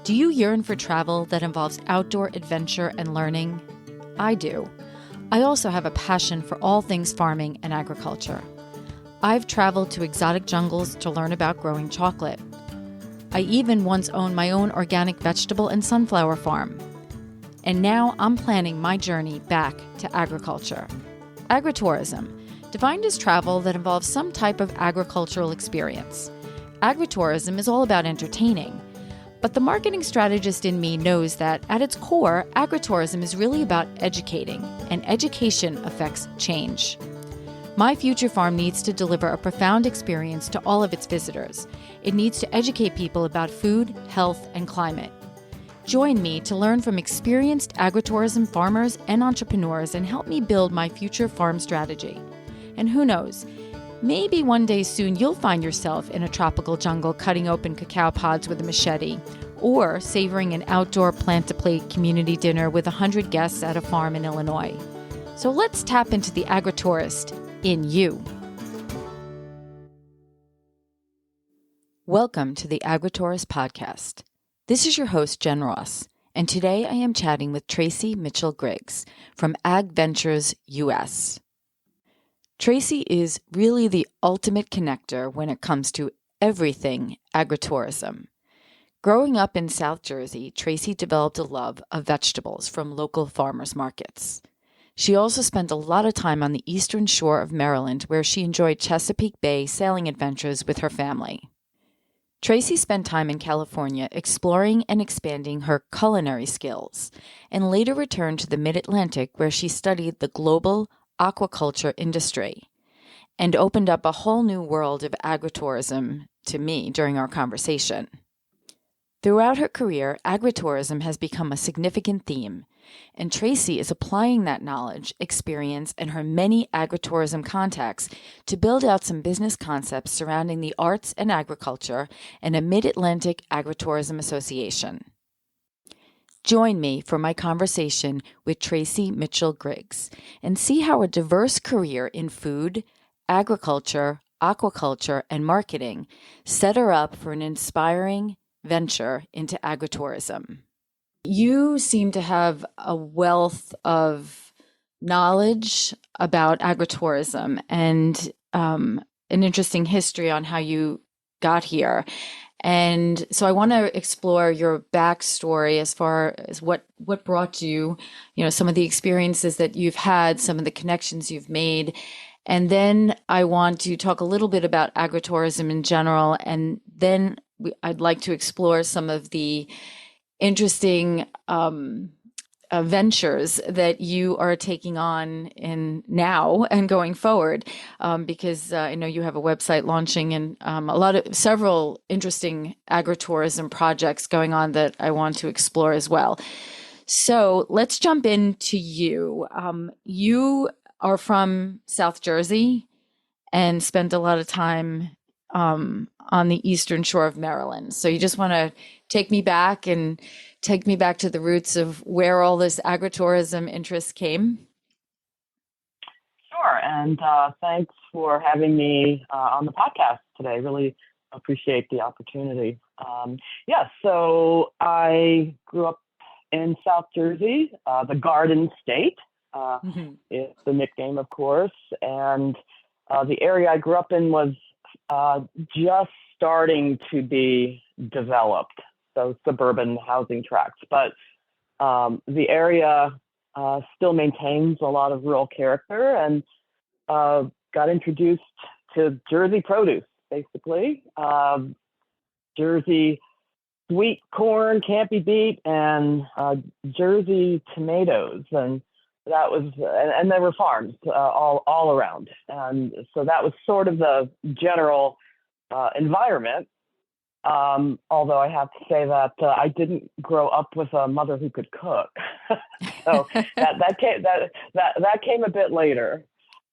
Do you yearn for travel that involves outdoor adventure and learning? I do. I also have a passion for all things farming and agriculture. I've traveled to exotic jungles to learn about growing chocolate. I even once owned my own organic vegetable and sunflower farm. And now I'm planning my journey back to agriculture. Agritourism, defined as travel that involves some type of agricultural experience. Agritourism is all about entertaining. But the marketing strategist in me knows that at its core, agritourism is really about educating, and education affects change. My future farm needs to deliver a profound experience to all of its visitors. It needs to educate people about food, health, and climate. Join me to learn from experienced agritourism farmers and entrepreneurs and help me build my future farm strategy. And who knows, maybe one day soon you'll find yourself in a tropical jungle cutting open cacao pods with a machete, or savoring an outdoor plant-to-plate community dinner with 100 guests at a farm in Illinois. So let's tap into the agritourist in you. Welcome to the AgVenturesUS Podcast. This is your host, Jen Ross, and today I am chatting with Tracy Mitchell Griggs from AgVenturesUS. Tracy is really the ultimate connector when it comes to everything agritourism. Growing up in South Jersey, Tracy developed a love of vegetables from local farmers markets. She also spent a lot of time on the eastern shore of Maryland, where she enjoyed Chesapeake Bay Sailing adventures with her family. Tracy spent time in California exploring and expanding her culinary skills, and later returned to the Mid Atlantic, where she studied the global aquaculture industry and opened up a whole new world of agritourism to me during our conversation. Throughout her career, agritourism has become a significant theme, and Tracy is applying that knowledge, experience, and her many agritourism contacts to build out some business concepts surrounding the arts and agriculture and a Mid-Atlantic Agritourism Association. Join me for my conversation with Tracy Mitchell Griggs and see how a diverse career in food, agriculture, aquaculture, and marketing set her up for an inspiring venture into agritourism. You seem to have a wealth of knowledge about agritourism and an interesting history on how you got here. And so I want to explore your backstory as far as what brought you, some of the experiences that you've had, some of the connections you've made. And then I want to talk a little bit about agritourism in general. And then I'd like to explore some of the interesting ventures that you are taking on in now and going forward, because I know you have a website launching and several interesting agritourism projects going on that I want to explore as well. So let's jump into you. You are from South Jersey and spent a lot of time on the eastern shore of Maryland. So you just want to take me back to the roots of where all this agritourism interest came? Sure. And thanks for having me on the podcast today. Really appreciate the opportunity. So I grew up in South Jersey, the Garden State is the nickname, of course. And the area I grew up in was just starting to be developed, so suburban housing tracts. But the area still maintains a lot of rural character, and got introduced to Jersey produce, basically. Jersey sweet corn can't be beat, and Jersey tomatoes, and that was, and there were farms all around, and so that was sort of the general environment. Although I have to say that I didn't grow up with a mother who could cook, so that came a bit later.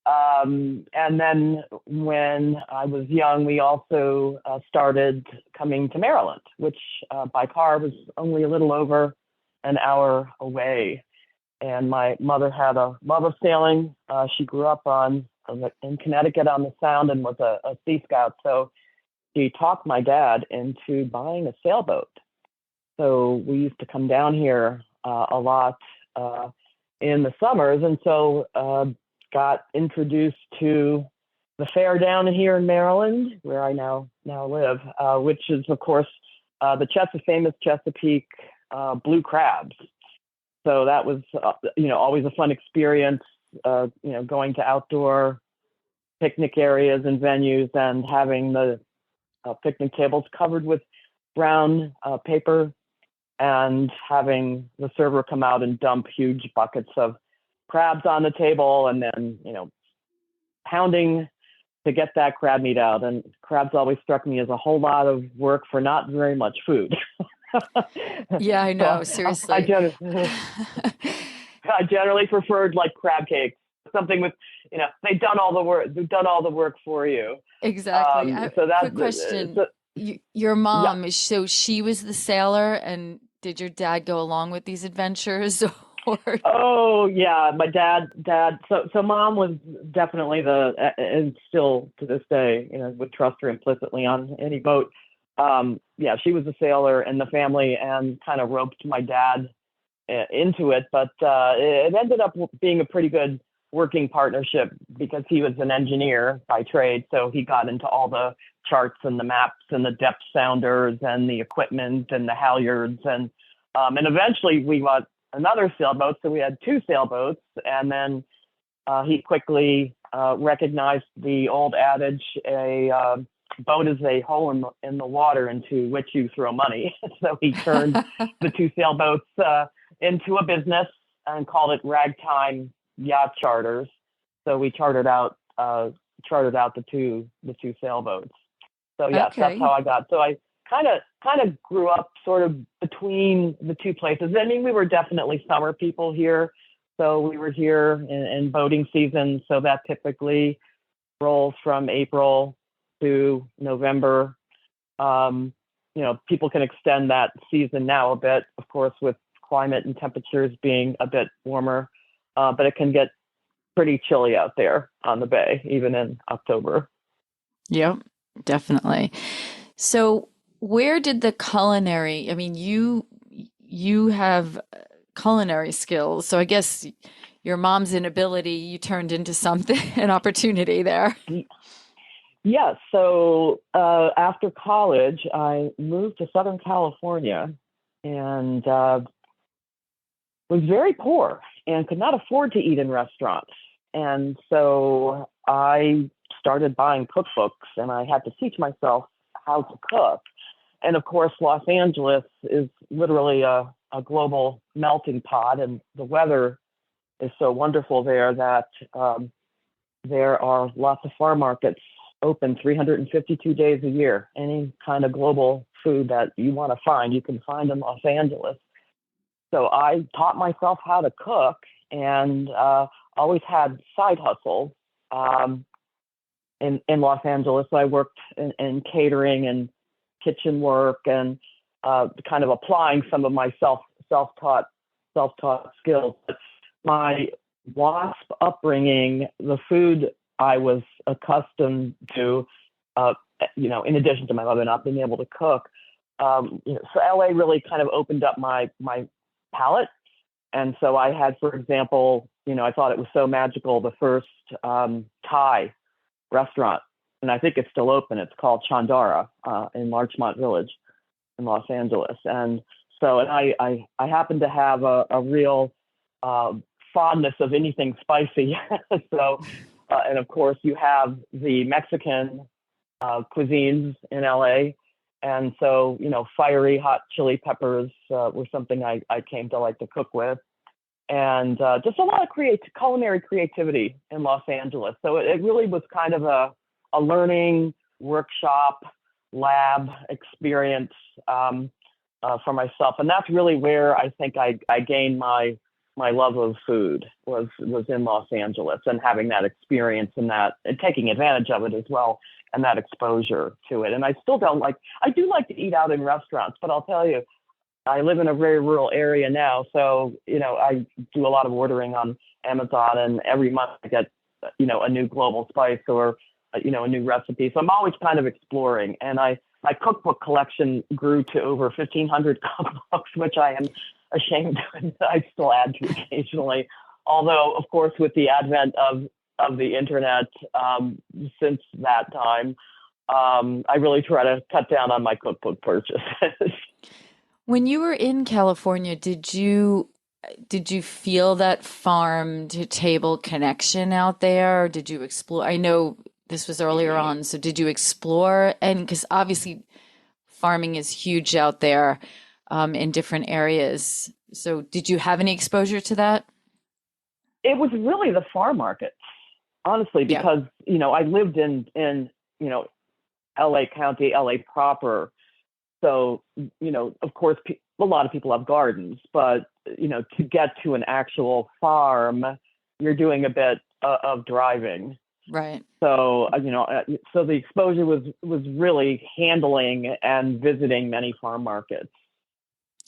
And then when I was young, we also started coming to Maryland, which by car was only a little over an hour away. And my mother had a love of sailing. She grew up in Connecticut on the Sound and was a Sea Scout. So she talked my dad into buying a sailboat. So we used to come down here a lot in the summers, and so got introduced to the fair down here in Maryland, where I now live, which is, of course, the famous Chesapeake blue crabs. So that was, always a fun experience, going to outdoor picnic areas and venues and having the picnic tables covered with brown paper and having the server come out and dump huge buckets of crabs on the table and then, pounding to get that crab meat out. And crabs always struck me as a whole lot of work for not very much food. Yeah, I know. So Seriously. I generally preferred like crab cakes, something with, they've done all the work. They've done all the work for you. Exactly. So that's quick question. Your mom, yeah. so she was the sailor, and did your dad go along with these adventures? Or... Oh yeah, my dad. So mom was definitely and still to this day, would trust her implicitly on any boat. Yeah, she was a sailor in the family and kind of roped my dad into it, but it ended up being a pretty good working partnership because he was an engineer by trade. So he got into all the charts and the maps and the depth sounders and the equipment and the halyards. And eventually we got another sailboat. So we had two sailboats. And then he quickly recognized the old adage, a boat is a hole in the water into which you throw money. So he turned the two sailboats into a business and called it Ragtime Yacht Charters. So we chartered out the two sailboats. So yes, Okay. That's how I got. So I kind of grew up sort of between the two places. I mean, we were definitely summer people here. So we were here in boating season. So that typically rolls from April to November. People can extend that season now a bit, of course, with climate and temperatures being a bit warmer, but it can get pretty chilly out there on the bay, even in October. Yep, definitely. So where did the culinary, I mean, you have culinary skills, so I guess your mom's inability, you turned into something, an opportunity there. Yes. So after college, I moved to Southern California and was very poor and could not afford to eat in restaurants. And so I started buying cookbooks and I had to teach myself how to cook. And of course, Los Angeles is literally a global melting pot, and the weather is so wonderful there that there are lots of farm markets open 352 days a year. Any kind of global food that you want to find, you can find in Los Angeles. So I taught myself how to cook and always had side hustles in Los Angeles. I worked in catering and kitchen work and kind of applying some of my self-taught skills. But my WASP upbringing, the food I was accustomed to, in addition to my mother not being able to cook, so LA really kind of opened up my palate. And so I had, for example, I thought it was so magical, the first Thai restaurant, and I think it's still open. It's called Chandara in Larchmont Village in Los Angeles. And so, and I happen to have a real fondness of anything spicy. So, and of course, you have the Mexican cuisines in LA. And so, fiery hot chili peppers were something I came to like to cook with. And just a lot of culinary creativity in Los Angeles. So it really was kind of a learning workshop, lab experience for myself. And that's really where I think I gained my love of food was in Los Angeles, and having that experience and taking advantage of it as well, and that exposure to it. And I still I do like to eat out in restaurants, but I'll tell you, I live in a very rural area now. So, I do a lot of ordering on Amazon, and every month I get, a new global spice or, a new recipe. So I'm always kind of exploring, and I my cookbook collection grew to over 1,500 cookbooks, which I am ashamed of. I still add to occasionally. Although, of course, with the advent of the internet since that time, I really try to cut down on my cookbook purchases. When you were in California, did you feel that farm to table connection out there? Or did you explore? I know this was earlier on, so did you explore? And because obviously farming is huge out there in different areas. So did you have any exposure to that? It was really the farm markets, honestly, Yeah. because, I lived in LA County, LA proper. So, of course, a lot of people have gardens, but, to get to an actual farm, you're doing a bit of driving. Right. So, so the exposure was really handling and visiting many farm markets.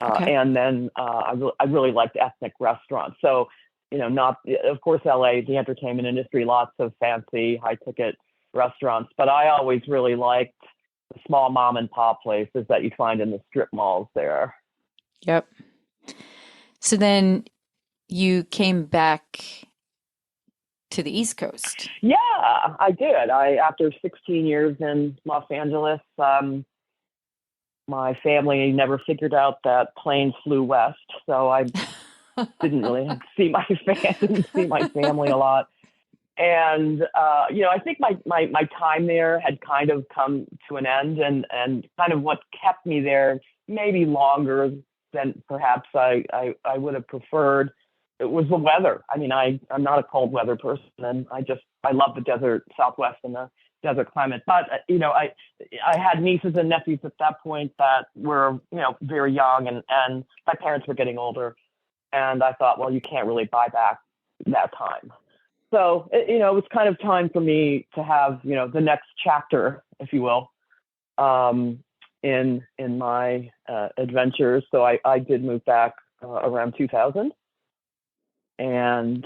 Okay. And then I really liked ethnic restaurants. So, not, of course, LA, the entertainment industry, lots of fancy high ticket restaurants, but I always really liked the small mom and pop places that you find in the strip malls there. Yep. So then you came back to the East Coast. Yeah, I did. After 16 years in Los Angeles, my family never figured out that planes flew west, so I didn't really see my family a lot. And I think my time there had kind of come to an end, and kind of what kept me there maybe longer than perhaps I would have preferred. It was the weather. I mean, I'm not a cold weather person, and I love the desert Southwest and the desert climate. But I had nieces and nephews at that point that were very young, and my parents were getting older, and I thought, well, you can't really buy back that time. So, it was kind of time for me to have, the next chapter, if you will, in my adventures. So I did move back around 2000, and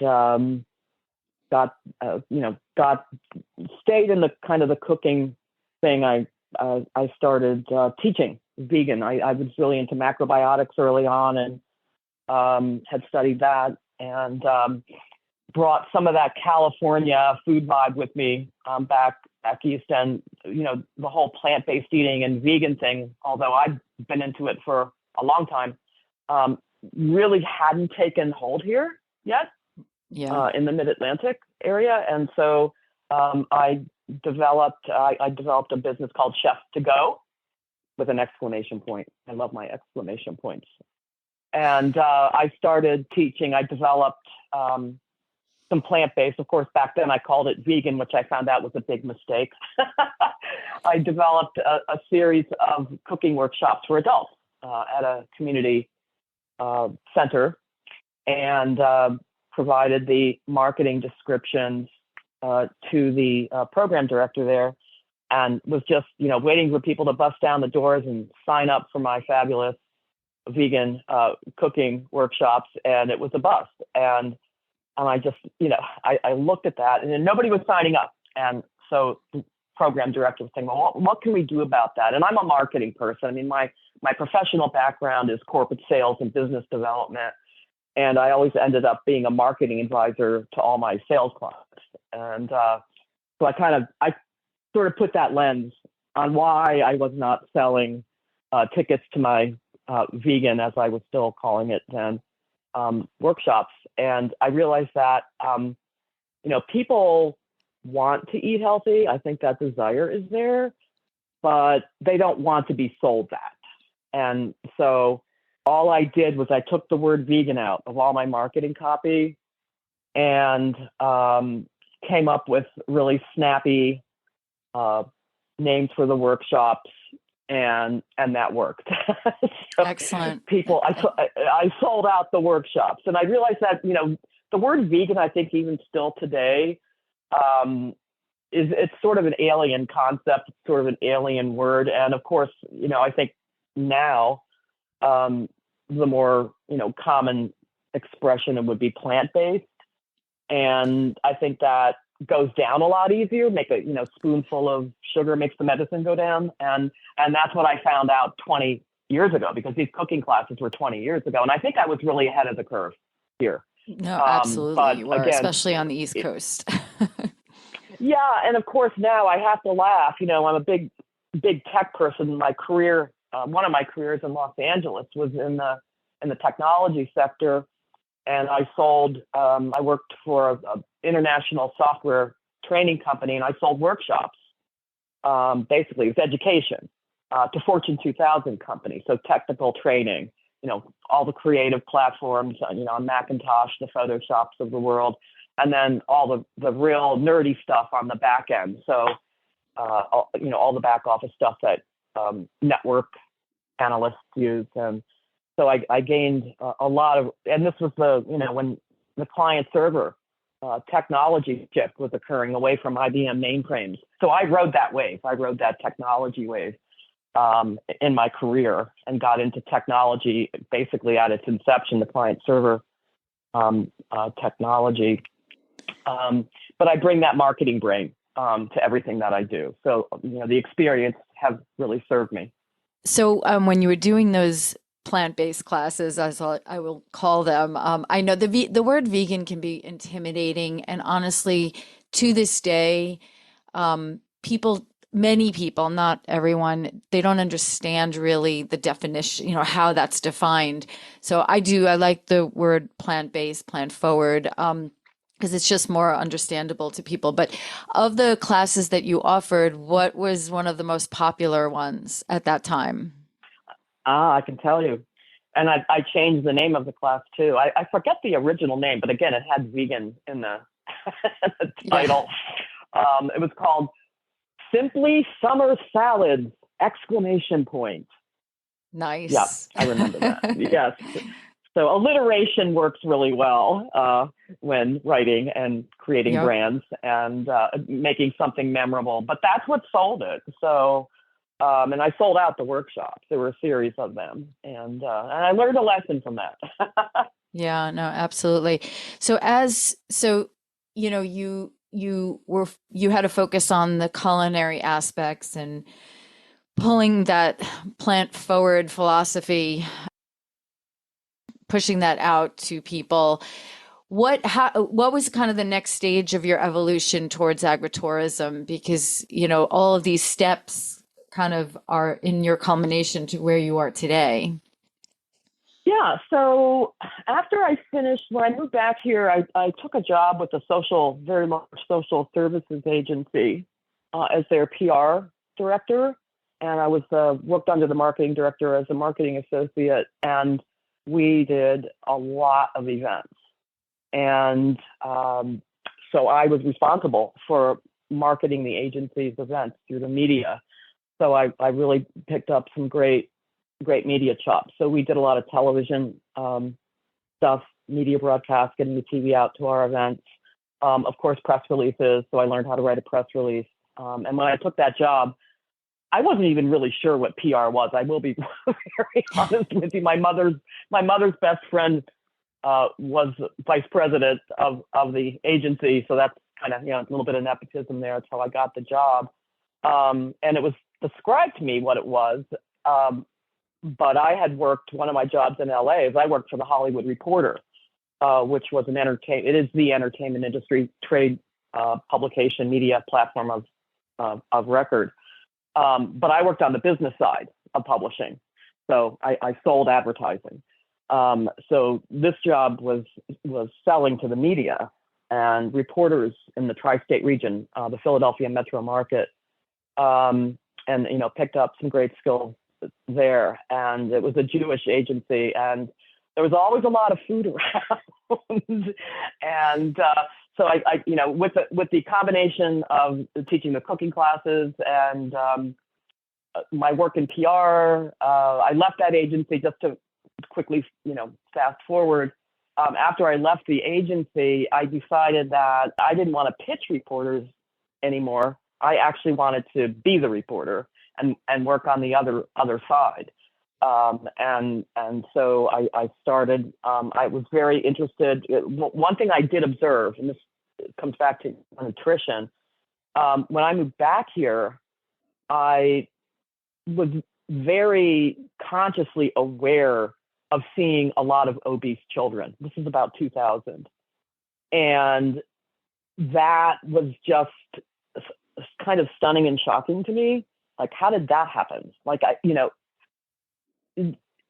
stayed in the kind of the cooking thing. I started teaching vegan. I was really into macrobiotics early on, and had studied that, and brought some of that California food vibe with me back east, and the whole plant-based eating and vegan thing, although I've been into it for a long time, really hadn't taken hold here yet. Yeah. In the Mid Atlantic area, and so I developed a business called Chef to Go, with an exclamation point. I love my exclamation points. And I started teaching. I developed some plant-based. Of course, back then I called it vegan, which I found out was a big mistake. I developed a series of cooking workshops for adults at a community center, and provided the marketing descriptions to the program director there, and was just waiting for people to bust down the doors and sign up for my fabulous vegan cooking workshops, and it was a bust. And I just, I looked at that, and then nobody was signing up. And so the program director was saying, well, what can we do about that? And I'm a marketing person. I mean, my professional background is corporate sales and business development. And I always ended up being a marketing advisor to all my sales clients. And so I sort of put that lens on why I was not selling tickets to my vegan, as I was still calling it then, workshops. And I realized that, people want to eat healthy. I think that desire is there, but they don't want to be sold that. And so all I did was I took the word vegan out of all my marketing copy, and came up with really snappy names for the workshops, and that worked. So Excellent. I sold out the workshops, and I realized that the word vegan, I think even still today, it's sort of an alien concept, it's sort of an alien word, and of course, I think now the more common expression would be plant-based, and I think that goes down a lot easier. Make a spoonful of sugar makes the medicine go down, and that's what I found out 20 years ago, because these cooking classes were 20 years ago, and I think I was really ahead of the curve here. No, absolutely, But you were, again, especially on the East Coast. yeah, and of course now I have to laugh. I'm a big tech person. My career, one of my careers in Los Angeles was in the technology sector, and I worked for a international software training company, and I sold workshops. Basically, it's education to Fortune 2000 companies, so technical training. All the creative platforms, on Macintosh, the Photoshops of the world, and then all the real nerdy stuff on the back end. So, all the back office stuff that network analysts use. And so I gained a lot of, and this was when the client server technology shift was occurring away from IBM mainframes. So I rode that wave. I rode that technology wave in my career, and got into technology basically at its inception, the client server technology. But I bring that marketing brain to everything that I do. So, the experience have really served me. So when you were doing those plant-based classes, as I will call them, I know the word vegan can be intimidating, and honestly, to this day, many people, not everyone, they don't understand really the definition, how that's defined. So I like the word plant-based, plant-forward, because it's just more understandable to people. But of the classes that you offered, what was one of the most popular ones at that time? I can tell you. And I changed the name of the class too. I forget the original name, but again, it had vegan in the, the title. Yeah. It was called Simply Summer Salads! ! Nice. Yeah, I remember that. Yes. So alliteration works really well when writing and creating brands and making something memorable. But that's what sold it. So, and I sold out the workshops. There were a series of them, and I learned a lesson from that. Yeah, no, absolutely. So you had to focus on the culinary aspects and pulling that plant forward philosophy, pushing that out to people. What was kind of the next stage of your evolution towards agritourism? Because, all of these steps kind of are in your culmination to where you are today. Yeah. So after I finished, when I moved back here, I took a job with a very large social services agency as their PR director. And I was worked under the marketing director as a marketing associate. And we did a lot of events. And so I was responsible for marketing the agency's events through the media. So I really picked up some great media chops. So we did a lot of television stuff, media broadcast, getting the TV out to our events. Of course, press releases. So I learned how to write a press release. And when I took that job, I wasn't even really sure what PR was. I will be very honest with you. My mother's best friend was vice president of the agency. So that's kind of, a little bit of nepotism there. That's how I got the job. And it was described to me what it was. But I had worked, one of my jobs in LA is I worked for the Hollywood Reporter, which was it is the entertainment industry trade publication media platform of record. But I worked on the business side of publishing. So I sold advertising. So this job was selling to the media and reporters in the tri-state region, the Philadelphia metro market, and picked up some great skills there. And it was a Jewish agency, and there was always a lot of food around. And so I with the combination of teaching the cooking classes and my work in PR, I left that agency just to quickly, fast forward. After I left the agency, I decided that I didn't want to pitch reporters anymore. I actually wanted to be the reporter and work on the other side. And so I started, I was very interested. One thing I did observe, and this comes back to nutrition. When I moved back here, I was very consciously aware of seeing a lot of obese children. This is about 2000. And that was just kind of stunning and shocking to me. Like, how did that happen? Like,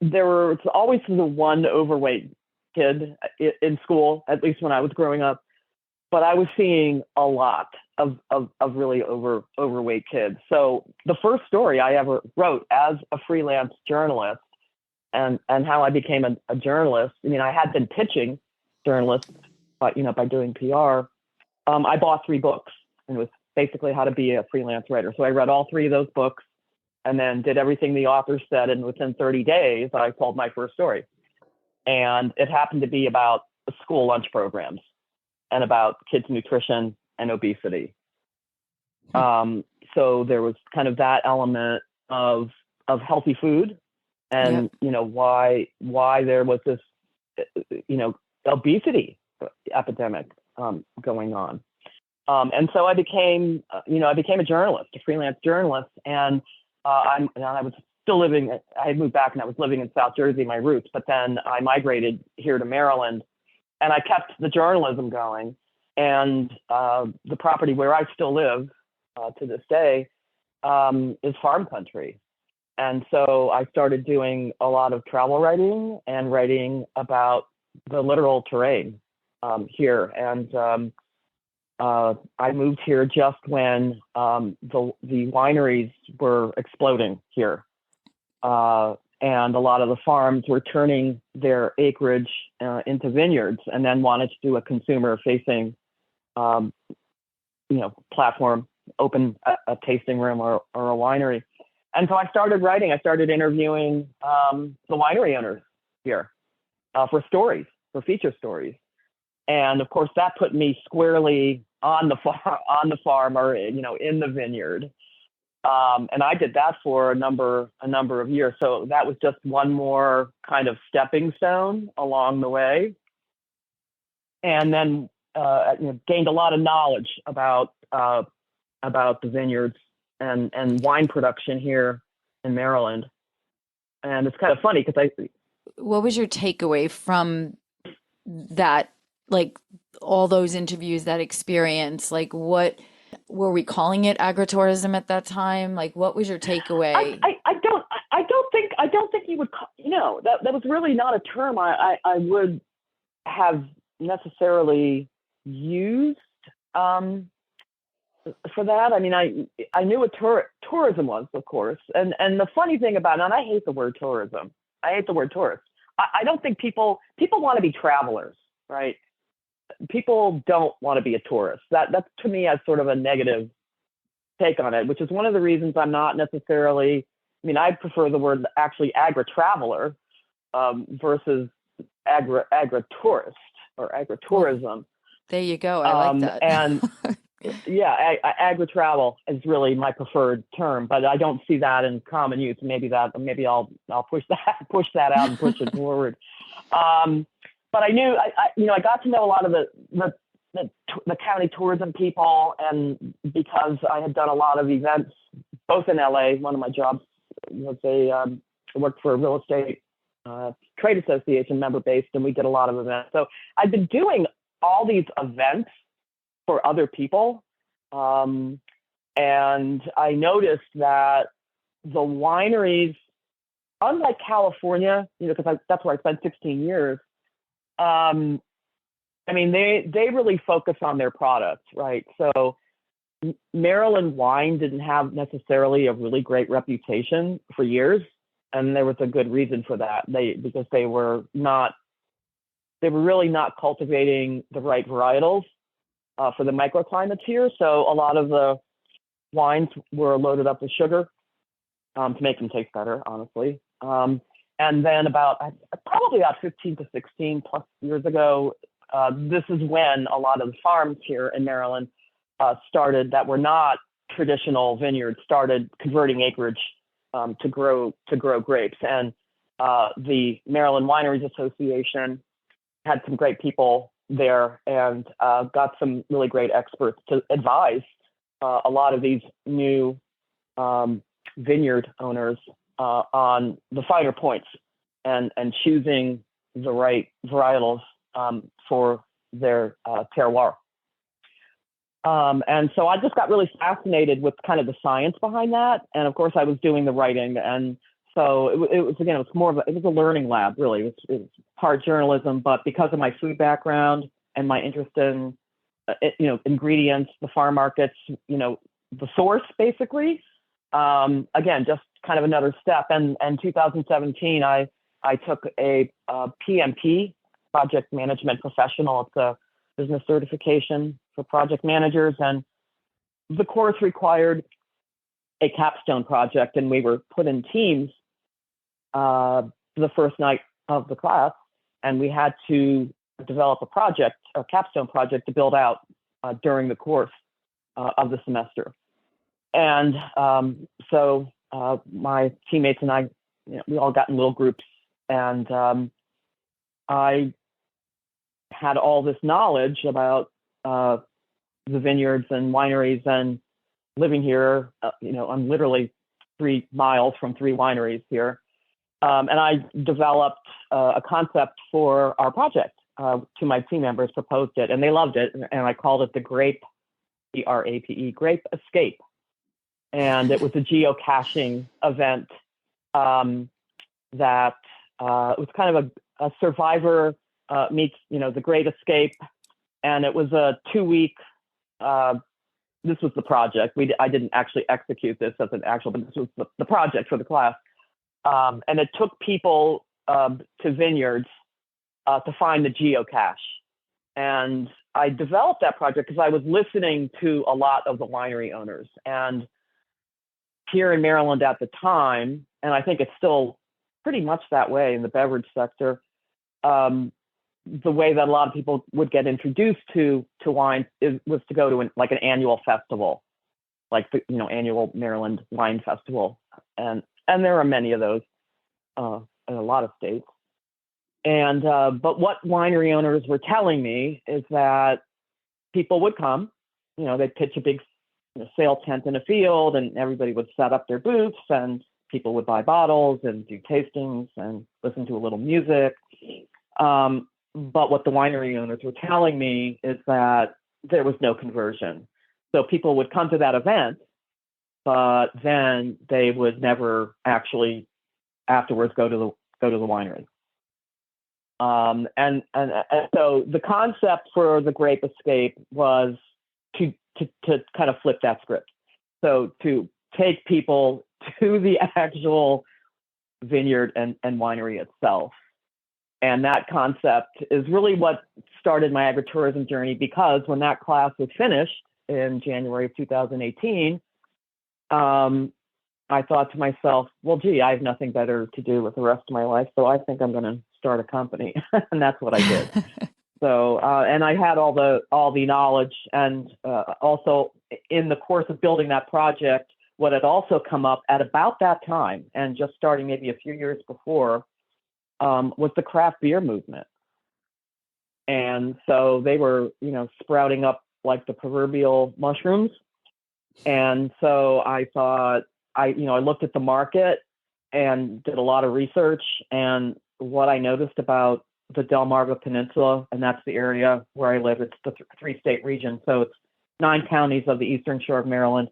there was always the one overweight kid in school, at least when I was growing up. But I was seeing a lot of really overweight kids. So the first story I ever wrote as a freelance journalist, and how I became a journalist. I mean, I had been pitching journalists, but by doing PR. I bought 3 books, and it was basically how to be a freelance writer. So I read all 3 of those books, and then did everything the author said. And within 30 days, I told my first story, and it happened to be about school lunch programs and about kids' nutrition and obesity. So there was kind of that element of healthy food, and why there was this obesity epidemic going on. And so I became a journalist, a freelance journalist, and I was still living. I had moved back, and I was living in South Jersey, my roots. But then I migrated here to Maryland, and I kept the journalism going. And the property where I still live to this day is farm country. And so I started doing a lot of travel writing and writing about the literal terrain here. And I moved here just when the wineries were exploding here. And a lot of the farms were turning their acreage into vineyards, and then wanted to do a consumer-facing, platform, open a tasting room or a winery. And so I started writing. I started interviewing the winery owners here for stories, for feature stories. And of course, that put me squarely on the farm, or in the vineyard. And I did that for a number of years. So that was just one more kind of stepping stone along the way. And then gained a lot of knowledge about the vineyards and wine production here in Maryland. And it's kind of funny because what was your takeaway from that, like all those interviews, that experience? Like, what were we calling it, agritourism at that time? Like, what was your takeaway? I don't think you would that was really not a term I would have necessarily used for that. I mean, I knew what tourism was, of course. And the funny thing about it, and I hate the word tourism. I hate the word tourist. I don't think people want to be travelers, right? People don't want to be a tourist. That's to me as sort of a negative take on it, which is one of the reasons I'm not necessarily, I prefer the word actually agri-traveler versus agri-tourist or agritourism. There you go. I like that. And yeah, agri-travel is really my preferred term, but I don't see that in common use. Maybe I'll push that out and push it forward. But I knew, I got to know a lot of the county tourism people, and because I had done a lot of events, both in LA. One of my jobs was I worked for a real estate trade association, member-based, and we did a lot of events. So I've been doing all these events for other people. And I noticed that the wineries, unlike California, because that's where I spent 16 years, they really focus on their product, right? So Maryland wine didn't have necessarily a really great reputation for years. And there was a good reason for that. Because they were really not cultivating the right varietals for the microclimates here. So a lot of the wines were loaded up with sugar to make them taste better, honestly. And then probably about 15 to 16 plus years ago, this is when a lot of the farms here in Maryland started, that were not traditional vineyards, started converting acreage to grow grapes. And the Maryland Wineries Association had some great people there and got some really great experts to advise a lot of these new vineyard owners on the finer points and choosing the right varietals for their terroir. And so I just got really fascinated with kind of the science behind that. And of course, I was doing the writing. And so it was more of it was a learning lab, really. It was hard journalism, but because of my food background and my interest in, ingredients, the farm markets, the source, basically, again, just kind of another step. And 2017, I took a PMP, project management professional. It's a business certification for project managers. And the course required a capstone project, and we were put in teams the first night of the class, and we had to develop a capstone project to build out during the course of the semester. And so my teammates and I, we all got in little groups, and I had all this knowledge about the vineyards and wineries, and living here, I'm literally 3 miles from 3 wineries here. And I developed a concept for our project to my team members, proposed it, and they loved it. And I called it the Grape, GRAPE, Grape Escape. And it was a geocaching event that it was kind of a survivor meets, the Great Escape. And it was a 2-week, this was the project. I didn't actually execute this as an actual, but this was the project for the class. And it took people to vineyards to find the geocache. And I developed that project because I was listening to a lot of the winery owners. And here in Maryland at the time, and I think it's still pretty much that way in the beverage sector, the way that a lot of people would get introduced to wine was to go to an annual festival, like the annual Maryland Wine Festival, and there are many of those in a lot of states. And but what winery owners were telling me is that people would come, they'd pitch a big sail tent in a field, and everybody would set up their booths, and people would buy bottles and do tastings and listen to a little music. But what the winery owners were telling me is that there was no conversion. So people would come to that event, but then they would never actually afterwards go to the winery. And so the concept for the Grape Escape was to kind of flip that script. So to take people to the actual vineyard and winery itself. And that concept is really what started my agritourism journey, because when that class was finished in January of 2018, I thought to myself, well, gee, I have nothing better to do with the rest of my life, so I think I'm going to start a company. And that's what I did. So, and I had all the knowledge, and also in the course of building that project, what had also come up at about that time, and just starting maybe a few years before, was the craft beer movement. And so they were, sprouting up like the proverbial mushrooms. And so I thought, I looked at the market and did a lot of research. And what I noticed about the Delmarva Peninsula, and that's the area where I live, it's the 3-state region. So it's 9 counties of the eastern shore of Maryland,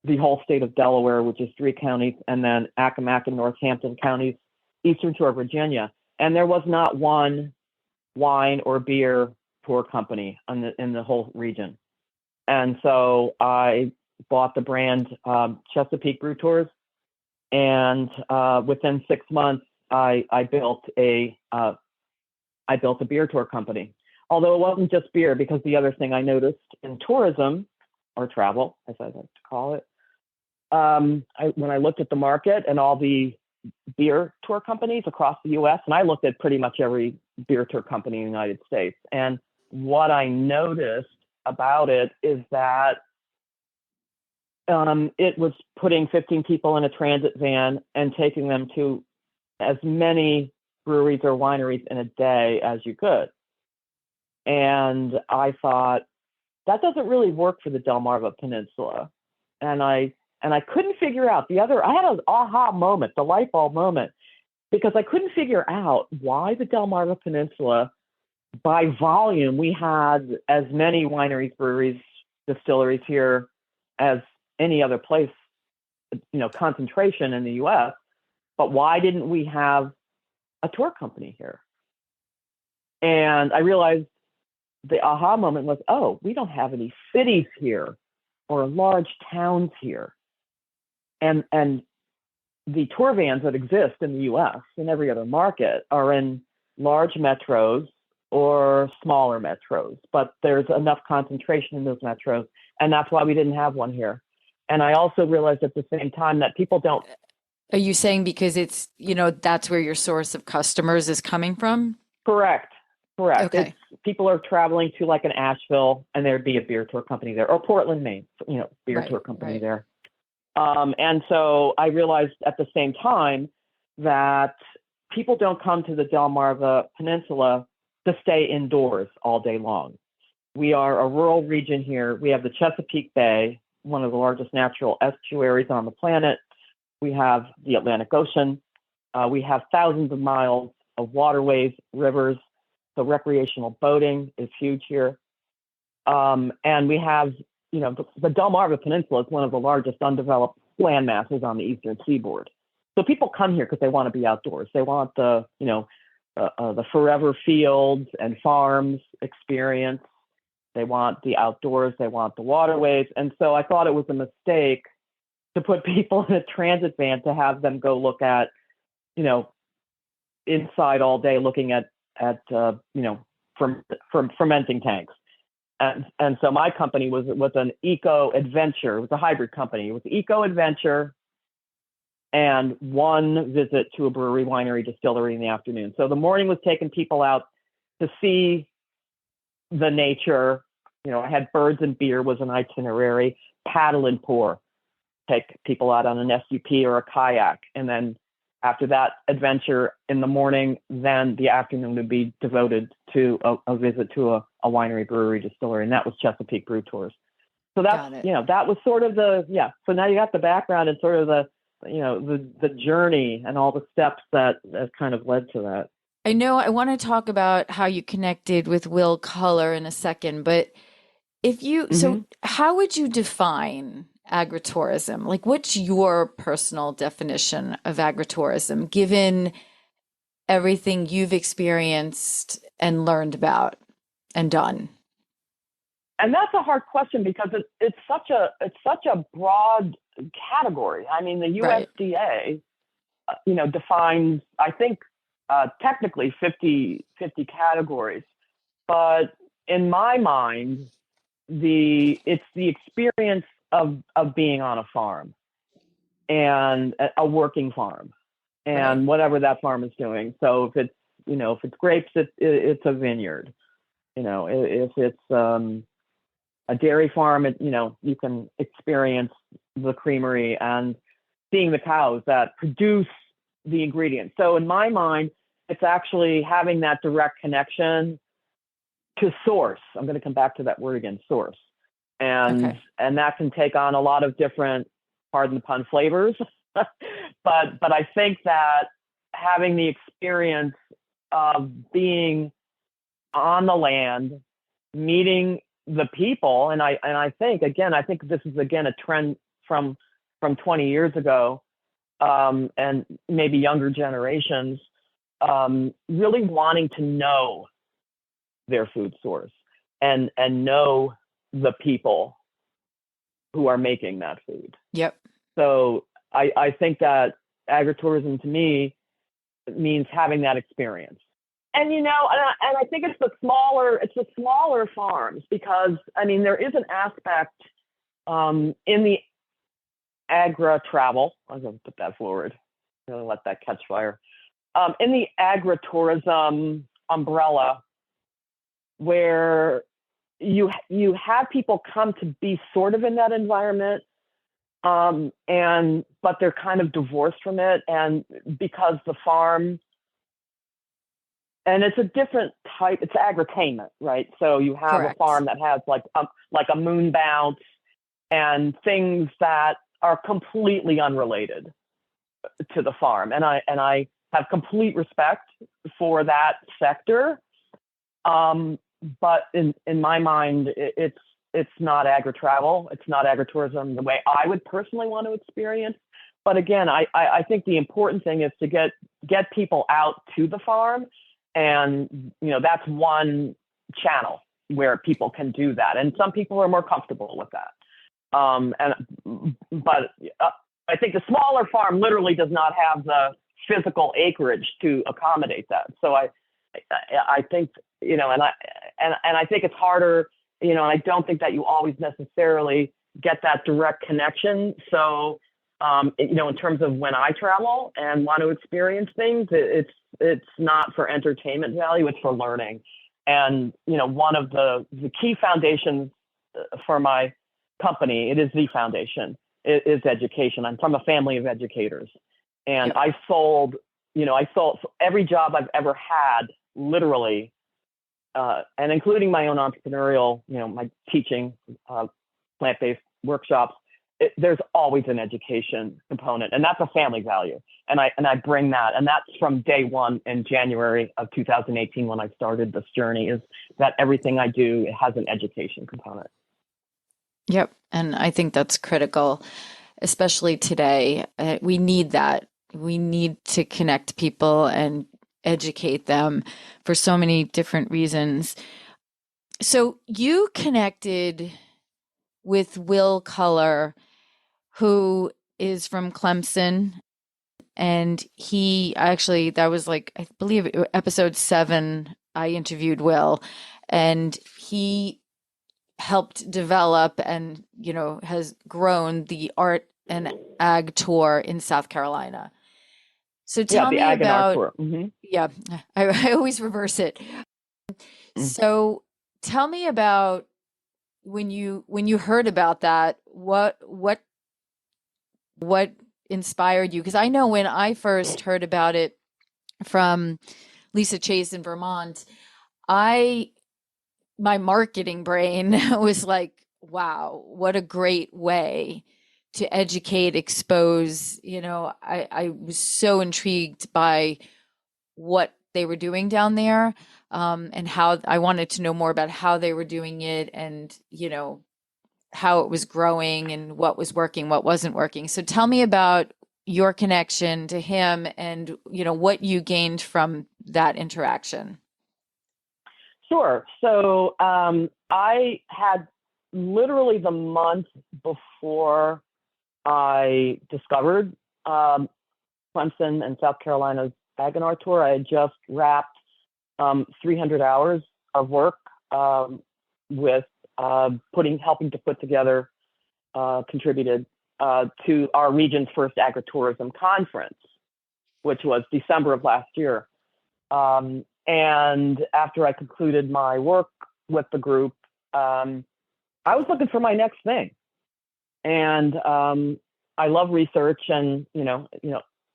the whole state of Delaware, which is 3 counties, and then Accomack and Northampton counties, eastern shore of Virginia. And there was not one wine or beer tour company in the whole region. And so I bought the brand Chesapeake Brew Tours, and within 6 months, I built a beer tour company. Although it wasn't just beer, because the other thing I noticed in tourism, or travel, as I like to call it, when I looked at the market and all the beer tour companies across the U.S., and I looked at pretty much every beer tour company in the United States, and what I noticed about it is that it was putting 15 people in a transit van and taking them to as many breweries or wineries in a day as you could. And I thought, that doesn't really work for the Delmarva Peninsula. And I couldn't figure out I had an aha moment, the light bulb moment, because I couldn't figure out why the Delmarva Peninsula, by volume, we had as many wineries, breweries, distilleries here as any other place, concentration in the US. But why didn't we have a tour company here? And I realized the aha moment was, oh, we don't have any cities here or large towns here. And the tour vans that exist in the US and every other market are in large metros or smaller metros, but there's enough concentration in those metros. And that's why we didn't have one here. And I also realized at the same time that people don't. Are you saying because it's, that's where your source of customers is coming from? Correct. Okay. People are traveling to like an Asheville and there'd be a beer tour company there, or Portland, Maine, beer tour company there. And so I realized at the same time that people don't come to the Delmarva Peninsula to stay indoors all day long. We are a rural region here. We have the Chesapeake Bay, one of the largest natural estuaries on the planet. We have the Atlantic Ocean. We have thousands of miles of waterways, rivers. So recreational boating is huge here. And we have, the Delmarva Peninsula is one of the largest undeveloped land masses on the eastern seaboard. So people come here because they want to be outdoors. They want the forever fields and farms experience. They want the outdoors. They want the waterways. And so I thought it was a mistake to put people in a transit van to have them go look at, inside all day looking at fermenting tanks. And so my company was an eco adventure. It was a hybrid company. It was eco adventure and one visit to a brewery, winery, distillery in the afternoon. So the morning was taking people out to see the nature. I had birds and beer was an itinerary, paddle and pour, take people out on an SUP or a kayak. And then after that adventure in the morning, then the afternoon would be devoted to a visit to a winery, brewery, distillery, and that was Chesapeake Brew Tours. So that was sort of so now you got the background and sort of the journey and all the steps that kind of led to that. I know I want to talk about how you connected with Will Culler in a second, but so how would you define agritourism? Like, what's your personal definition of agritourism, given everything you've experienced and learned about and done? And that's a hard question because it's such a broad category. I mean, the USDA, defines, I think, technically 50 categories, but in my mind, it's the experience of being on a farm and a working farm and whatever that farm is doing. So if it's grapes, it's a vineyard. If it's a dairy farm, you can experience the creamery and seeing the cows that produce the ingredients. So in my mind, it's actually having that direct connection to source. I'm going to come back to that word again, source. And that can take on a lot of different, pardon the pun, flavors. but I think that having the experience of being on the land, meeting the people, and I think this is again a trend from 20 years ago, and maybe younger generations, really wanting to know their food source and know the people who are making that food. Yep. So I think that agritourism to me means having that experience. And and I think it's the smaller farms, because I mean there is an aspect in the agri-travel. I'm going to put that forward. I'm going to let that catch fire. In the agritourism umbrella, where you have people come to be sort of in that environment, but they're kind of divorced from it, and because the farm and it's a different type. It's agritainment, right? So you have a Correct. farm that has like a moon bounce and things that are completely unrelated to the farm. And I have complete respect for that sector. But in my mind, it's not agri-travel. It's not agritourism the way I would personally want to experience. But again, I think the important thing is to get people out to the farm. And, that's one channel where people can do that. And some people are more comfortable with that. But I think the smaller farm literally does not have the physical acreage to accommodate that. So I think, and I think it's harder, and I don't think that you always necessarily get that direct connection. So, in terms of when I travel and want to experience things, it's not for entertainment value, it's for learning. And, one of the key foundations for my company, it is the foundation, is education. I'm from a family of educators. And Yep. I sold every job I've ever had, literally, and including my own entrepreneurial, my teaching, plant-based workshops. There's always an education component, and that's a family value. And I bring that, and that's from day one in January of 2018 when I started this journey, is that everything I do, it has an education component. Yep. And I think that's critical, especially today. We need that. We need to connect people and educate them for so many different reasons. So you connected with Will Culler, who is from Clemson. And that was like, I believe episode 7, I interviewed Will, and he helped develop and, has grown the art and ag tour in South Carolina. So tell the me Ag and Art about, Tour. Mm-hmm. yeah, I always reverse it. So tell me about when you heard about that, what inspired you? Because I know when I first heard about it from Lisa Chase in Vermont, my marketing brain was like, wow, what a great way to educate, expose. I was so intrigued by what they were doing down there, and how I wanted to know more about how they were doing it, and, how it was growing and what was working, what wasn't working. So tell me about your connection to him and, what you gained from that interaction. Sure. So I had literally the month before I discovered Clemson and South Carolina's Ag and Art Tour, I had just wrapped 300 hours of work with helping to put together, contributed to our region's first agritourism conference, which was December of last year. And after I concluded my work with the group, I was looking for my next thing. And I love research, and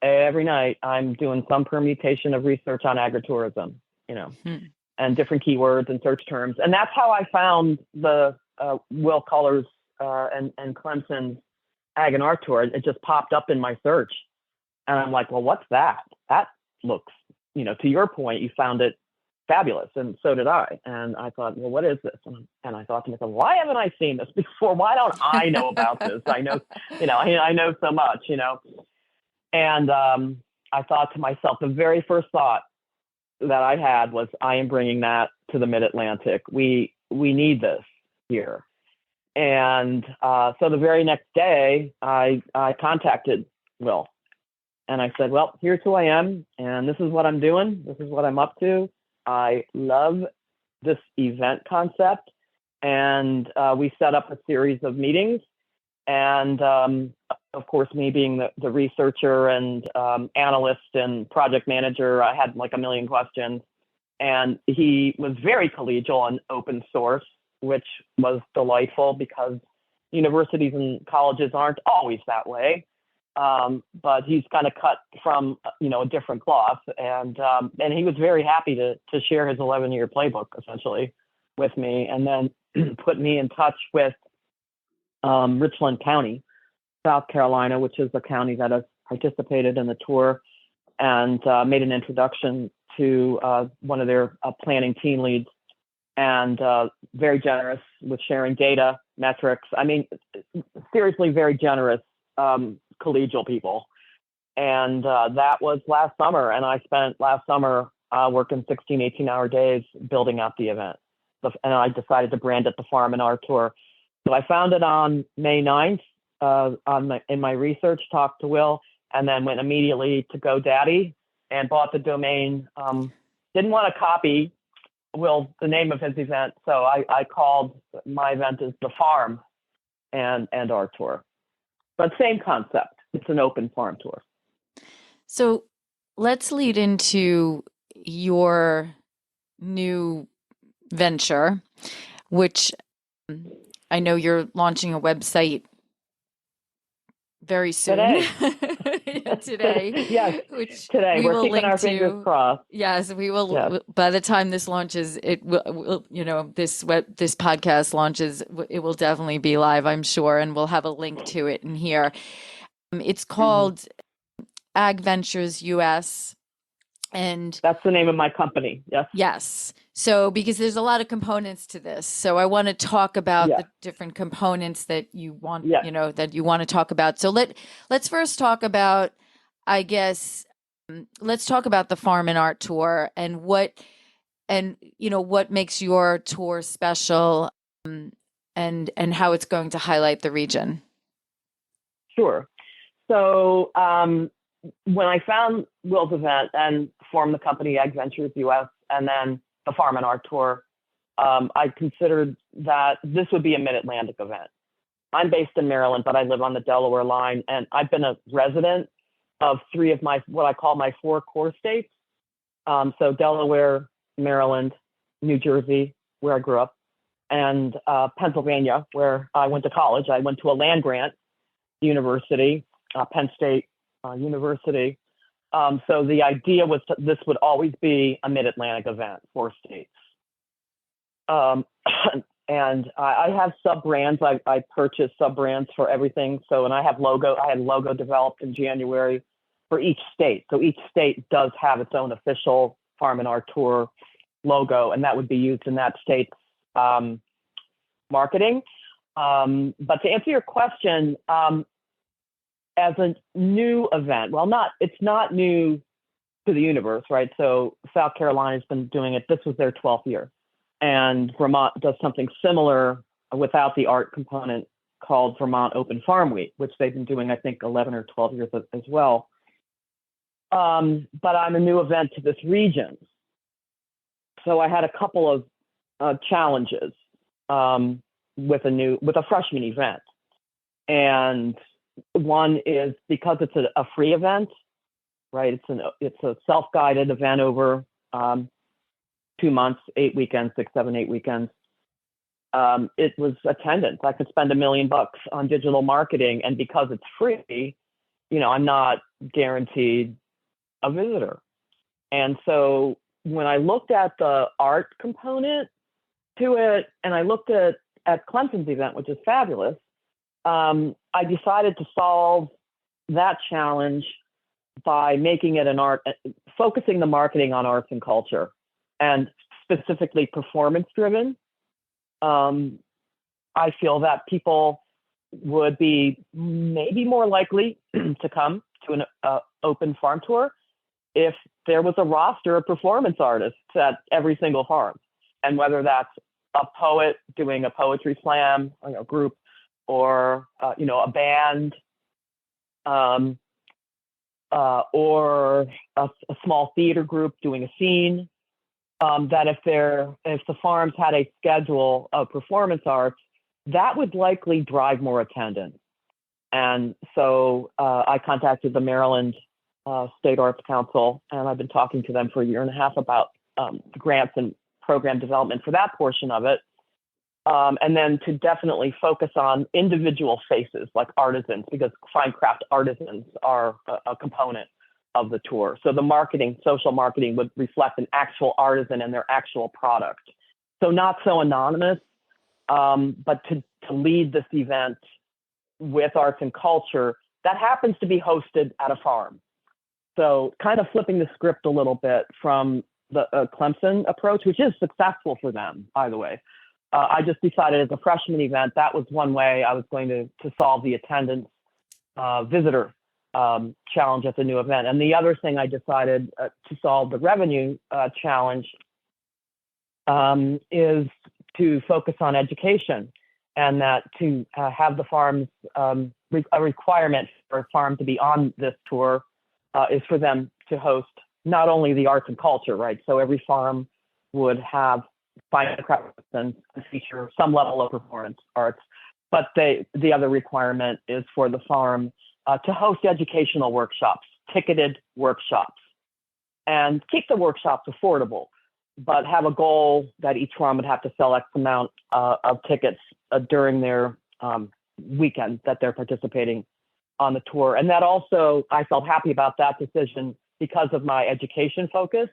every night I'm doing some permutation of research on agritourism, and different keywords and search terms. And that's how I found the Will Culler's and Clemson's Ag and Art Tour. It just popped up in my search. And I'm like, well, what's that? That looks, to your point, you found it fabulous. And so did I. And I thought, well, what is this? And I thought to myself, why haven't I seen this before? Why don't I know about this? I know, I know so much, And I thought to myself, the very first thought that I had was, I am bringing that to the Mid Atlantic. We need this here. And so the very next day, I contacted Will, and I said, well, here's who I am, and this is what I'm doing. This is what I'm up to. I love this event concept. And we set up a series of meetings. And of course, me being the researcher and analyst and project manager, I had like a million questions. And he was very collegial and open source, which was delightful because universities and colleges aren't always that way. but he's kind of cut from a different cloth, and he was very happy to share his 11-year playbook essentially with me, and then put me in touch with Richland County, South Carolina, which is the county that has participated in the tour, and made an introduction to one of their planning team leads, and very generous with sharing data, metrics. I mean, seriously, very generous, collegial people. And that was last summer. And I spent last summer working 16, 18-hour days building out the event. And I decided to brand it the Farm and Art Tour. So I found it on May 9th in my research, talked to Will, and then went immediately to GoDaddy and bought the domain. Didn't want to copy Will, the name of his event. So I called my event as the Farm and Art Tour. But same concept. It's an open farm tour. So let's lead into your new venture, which I know you're launching a website very soon. Today. Yes, which today. We're keeping our to, fingers crossed. Yes, we will. Yes. By the time this launches, it will, this podcast launches, it will definitely be live, I'm sure, and we'll have a link to it in here. It's called AgVenturesUS. And that's the name of my company. Yes. Yes. So, because there's a lot of components to this. So I want to talk about the different components that you want, that you want to talk about. So let's first talk about, I guess, let's talk about the Farm and Art Tour and what makes your tour special, and how it's going to highlight the region. Sure. So, when I found Will's event and formed the company AgVenturesUS and then the Farm and Art Tour, I considered that this would be a Mid Atlantic event. I'm based in Maryland, but I live on the Delaware line, and I've been a resident of three of what I call my four core states. So Delaware, Maryland, New Jersey, where I grew up, and Pennsylvania, where I went to college. I went to a land grant university, Penn State University. So the idea was this would always be a Mid-Atlantic event, 4 states. And I have sub-brands. I purchased sub-brands for everything. So, and I had logo developed in January for each state. So each state does have its own official Farm and Art Tour logo, and that would be used in that state's marketing. But to answer your question, as a new event, it's not new to the universe, right? So South Carolina's been doing it. This was their 12th year. And Vermont does something similar without the art component called Vermont Open Farm Week, which they've been doing, I think, 11 or 12 years as well. But I'm a new event to this region. So I had a couple of challenges with a freshman event. And one is because it's a free event, right? It's a self-guided event over 2 months, 8 weekends, 6, 7, 8 weekends. It was attendance. I could spend $1 million on digital marketing, and because it's free, I'm not guaranteed a visitor. And so when I looked at the art component to it, and I looked at Clemson's event, which is fabulous, I decided to solve that challenge by making it focusing the marketing on arts and culture, and specifically performance driven. I feel that people would be maybe more likely to come to an open farm tour if there was a roster of performance artists at every single farm, and whether that's a poet doing a poetry slam, group, or a band, or a small theater group doing a scene. That if the farms had a schedule of performance arts, that would likely drive more attendance. And so I contacted the Maryland State Arts Council, and I've been talking to them for 1.5 years about grants and program development for that portion of it. And then to definitely focus on individual faces like artisans, because fine craft artisans are a component of the tour. So the marketing, social marketing would reflect an actual artisan and their actual product. So not so anonymous, but to lead this event with arts and culture that happens to be hosted at a farm. So kind of flipping the script a little bit from the Clemson approach, which is successful for them, by the way. I just decided as a freshman event, that was one way I was going to solve the attendance visitor challenge at the new event. And the other thing I decided to solve the revenue challenge is to focus on education, and that to have the farms, a requirement for a farm to be on this tour is for them to host not only the arts and culture, right? So every farm would have fine craft and feature some level of performance arts, but the other requirement is for the farm to host educational workshops, ticketed workshops, and keep the workshops affordable, but have a goal that each farm would have to sell X amount of tickets during their weekend that they're participating on the tour. And that also, I felt happy about that decision because of my education focus.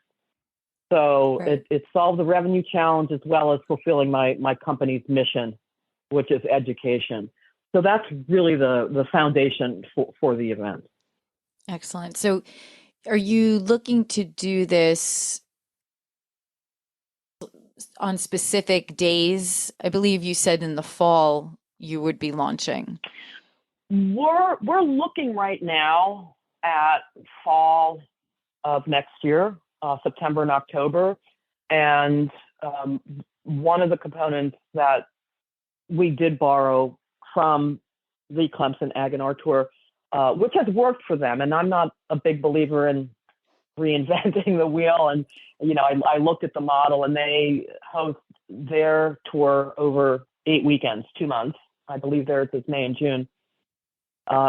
So right. it solved the revenue challenge as well as fulfilling my company's mission, which is education. So that's really the foundation for the event. Excellent. So are you looking to do this on specific days? I believe you said in the fall you would be launching. We're looking right now at fall of next year, September and October. And one of the components that we did borrow from the Clemson Ag and Art Tour, which has worked for them. And I'm not a big believer in reinventing the wheel. And, I looked at the model, and they host their tour over 8 weekends, 2 months. I believe theirs is May and June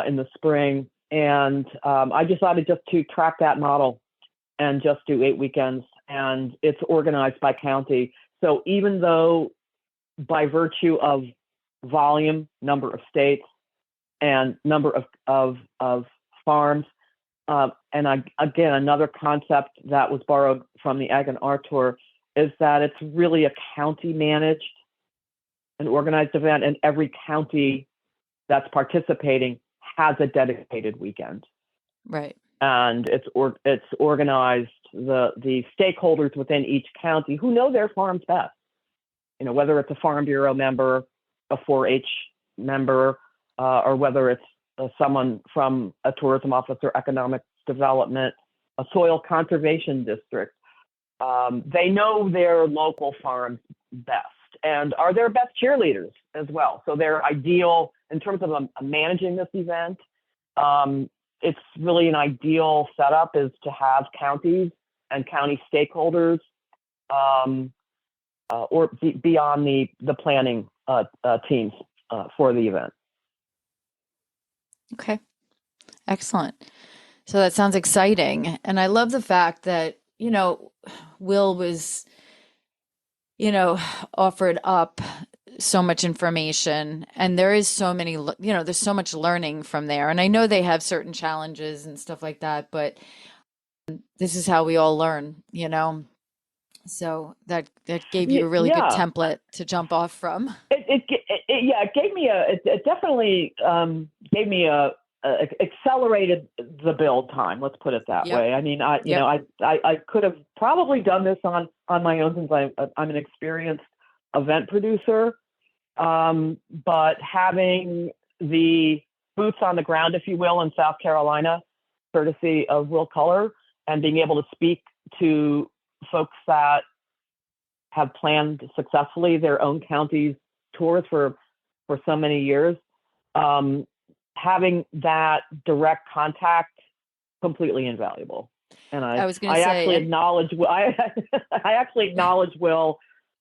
in the spring. And I decided just to track that model and just do 8 weekends. And it's organized by county. So even though by virtue of volume, number of states, and number of farms, and again, another concept that was borrowed from the Ag and Art Tour is that it's really a county managed and organized event, and every county that's participating has a dedicated weekend. Right. And it's organized, the stakeholders within each county who know their farms best, whether it's a Farm Bureau member, a 4-H member, or whether it's someone from a tourism office or economic development, a soil conservation district. They know their local farms best and are their best cheerleaders as well. So they're ideal in terms of managing this event. It's really an ideal setup is to have counties and county stakeholders or be on the planning teams for the event. Okay, excellent. So that sounds exciting. And I love the fact that, Will was, offered up so much information, and there is so many, there's so much learning from there. And I know they have certain challenges and stuff like that, but this is how we all learn, So that gave you a really good template to jump off from. It gave me it definitely gave me accelerated the build time. Let's put it that way. I mean, I could have probably done this on my own since I'm an experienced event producer, but having the boots on the ground, if you will, in South Carolina, courtesy of Will Culler, and being able to speak to folks that have planned successfully their own counties tours for so many years, having that direct contact, completely invaluable. And I actually acknowledge Will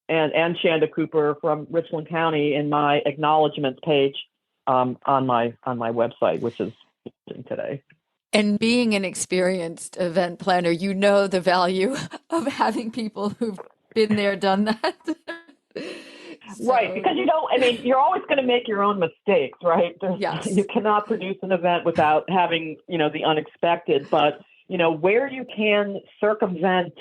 and Shanda Cooper from Richland County in my acknowledgments page on my website, which is today. And being an experienced event planner, the value of having people who've been there, done that. Right, because you're always going to make your own mistakes, right? Yes. You cannot produce an event without having, the unexpected, but, where you can circumvent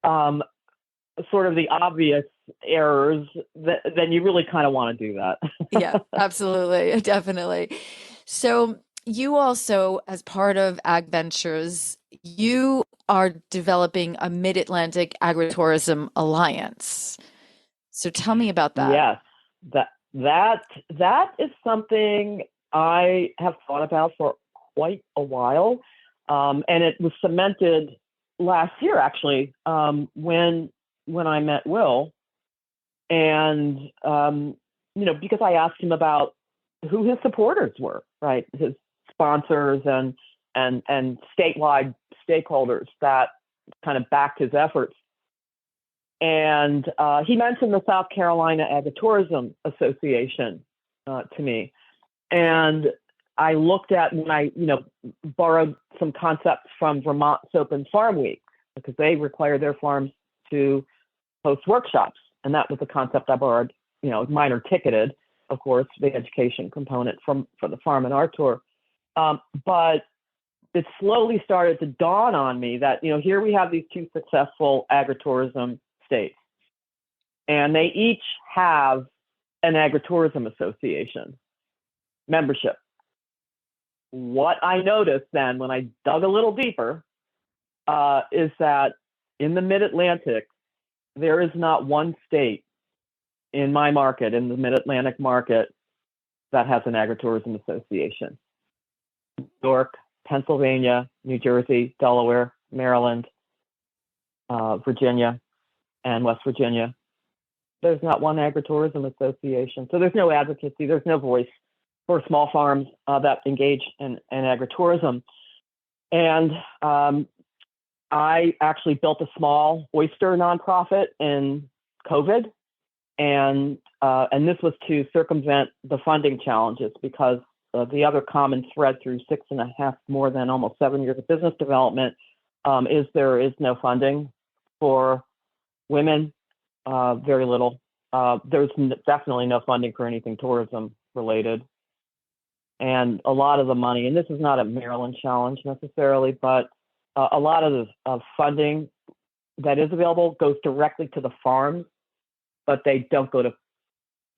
sort of the obvious errors, then you really kind of want to do that. Yeah, absolutely. Definitely. So you also, as part of AgVentures, you are developing a Mid Atlantic Agritourism Alliance. So tell me about that. Yes, that is something I have thought about for quite a while, and it was cemented last year, actually, when I met Will, and because I asked him about who his supporters were, right, his sponsors and statewide stakeholders that kind of backed his efforts. And he mentioned the South Carolina Agritourism Association to me. And I looked at, when I, borrowed some concepts from Vermont Soap and Farm Week, because they require their farms to host workshops. And that was the concept I borrowed, minor ticketed, of course, the education component for the Farm and Art Tour. But it slowly started to dawn on me that, here we have these two successful agritourism states, and they each have an agritourism association membership. What I noticed then, when I dug a little deeper, is that in the Mid-Atlantic, there is not one state in my market, in the Mid-Atlantic market, that has an agritourism association. New York, Pennsylvania, New Jersey, Delaware, Maryland, Virginia, and West Virginia. There's not one agritourism association. So there's no advocacy, there's no voice for small farms that engage in agritourism. And I actually built a small oyster nonprofit in COVID. And this was to circumvent the funding challenges, because the other common thread through 6.5, more than almost 7 years of business development, is there is no funding for women, very little. There's definitely no funding for anything tourism related. And a lot of the money, and this is not a Maryland challenge necessarily, but a lot of the funding that is available goes directly to the farms, but they don't go to